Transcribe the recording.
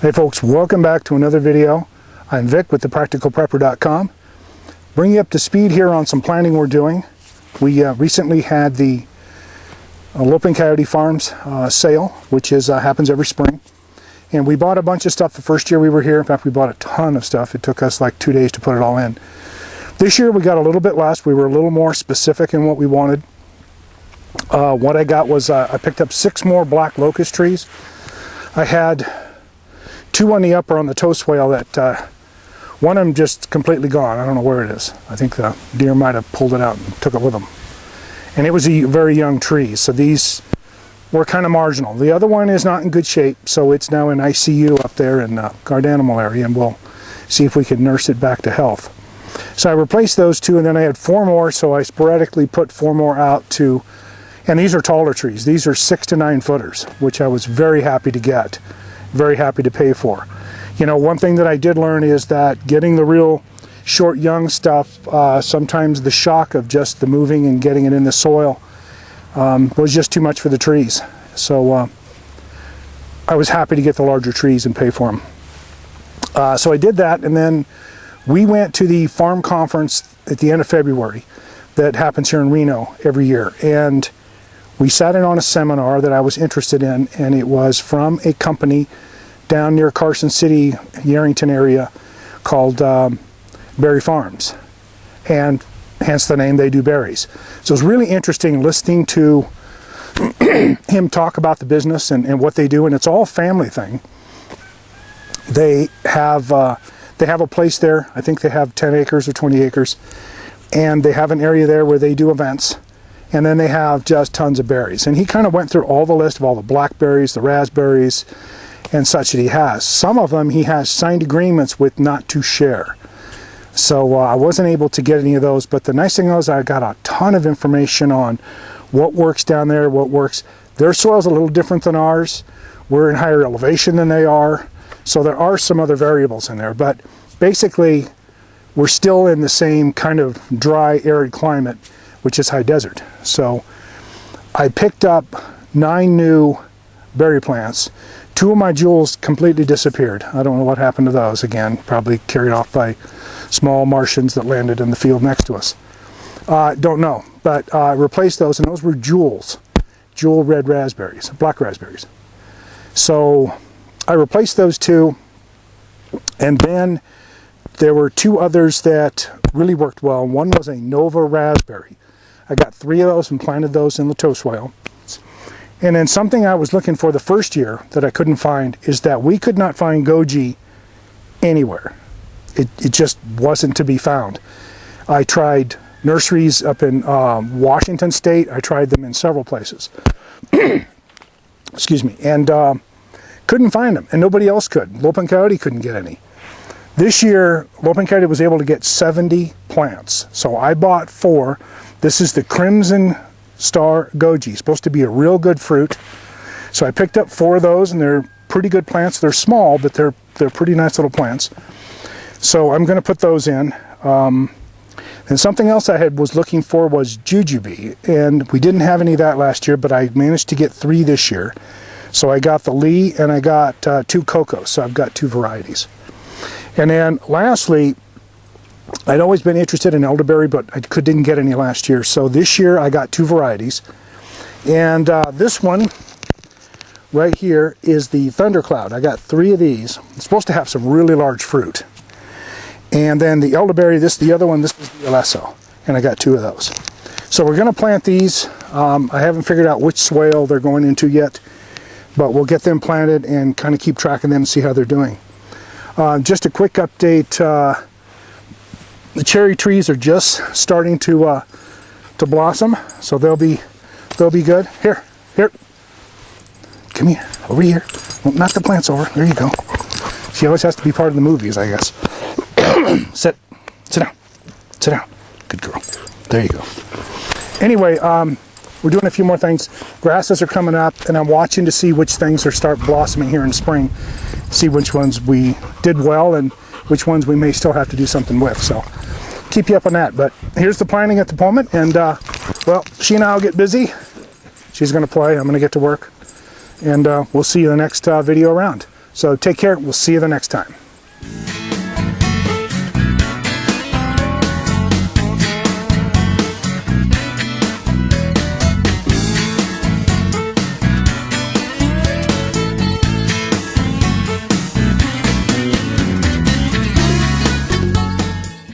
Hey folks, welcome back to another video. I'm Vic with thepracticalprepper.com. Bring you up to speed here on some planting we're doing. We recently had the Loping Coyote Farms sale, which happens every spring. And we bought a bunch of stuff the first year we were here. In fact, we bought a ton of stuff. It took us like 2 days to put it all in. This year we got a little bit less. We were a little more specific in what we wanted. What I got was I picked up 6 more black locust trees. I had 2 on the upper on the toe swale that one of them just completely gone. I don't know where it is. I think the deer might have pulled it out and took it with them. And it was a very young tree, so these were kind of marginal. The other one is not in good shape, so it's now in ICU up there in the guard animal area, and we'll see if we can nurse it back to health. So I replaced those 2, and then I had 4 more, so I sporadically put 4 more out to, and these are taller trees. These are 6 to 9 footers, which I was very happy to get. Very happy to pay for. You know, one thing that I did learn is that getting the real short young stuff, sometimes the shock of just the moving and getting it in the soil was just too much for the trees. So I was happy to get the larger trees and pay for them. So I did that, and then we went to the farm conference at the end of February that happens here in Reno every year. And we sat in on a seminar that I was interested in, and it was from a company down near Carson City, Yerington area, called Berry Farms, and hence the name, they do berries. So it was really interesting listening to him talk about the business and what they do, and it's all a family thing. They have a place there. I think they have 10 acres or 20 acres, and they have an area there where they do events. And then they have just tons of berries. And he kind of went through all the list of all the blackberries, the raspberries, and such that he has. Some of them he has signed agreements with not to share. So I wasn't able to get any of those. But the nice thing was I got a ton of information on what works down there, what works. Their soil's a little different than ours. We're in higher elevation than they are. So there are some other variables in there. But basically, we're still in the same kind of dry, arid climate, which is high desert. So I picked up 9 new berry plants. 2 of my jewels completely disappeared. I don't know what happened to those. Again, probably carried off by small Martians that landed in the field next to us. Don't know, but I replaced those, and those were jewels. Jewel red raspberries, black raspberries. So I replaced those 2, and then there were 2 others that really worked well. One was a Nova raspberry. I got 3 of those and planted those in the toe swale. And then something I was looking for the first year that I couldn't find is that we could not find goji anywhere. It just wasn't to be found. I tried nurseries up in Washington State. I tried them in several places. Excuse me. And couldn't find them. And nobody else could. Loping Coyote couldn't get any. This year, Loping Coyote was able to get 70 plants. So I bought 4. This is the Crimson Star Goji, supposed to be a real good fruit. So I picked up 4 of those, and they're pretty good plants. They're small, but they're pretty nice little plants. So I'm going to put those in. And something else I was looking for was jujube, and we didn't have any of that last year, but I managed to get 3 this year. So I got the Lee, and I got 2 Cocos, so I've got 2 varieties. And then lastly, I'd always been interested in elderberry, but I didn't get any last year. So this year I got 2 varieties. And this one right here is the Thundercloud. I got 3 of these. It's supposed to have some really large fruit. And then the elderberry, the other one, this is the Alesso. And I got 2 of those. So we're going to plant these. I haven't figured out which swale they're going into yet, but we'll get them planted and kind of keep track of them and see how they're doing. Just a quick update. The cherry trees are just starting to blossom, so they'll be good. Here, come here, over here. Well, knock the plants over. There you go. She always has to be part of the movies, I guess. Sit down. Good girl. There you go. Anyway, we're doing a few more things. Grasses are coming up, and I'm watching to see which things are start blossoming here in spring. See which ones we did well and which ones we may still have to do something with. So keep you up on that. But here's the planting at the moment, and well, she and I will get busy. She's going to play. I'm going to get to work, and we'll see you in the next video around. So take care. We'll see you the next time.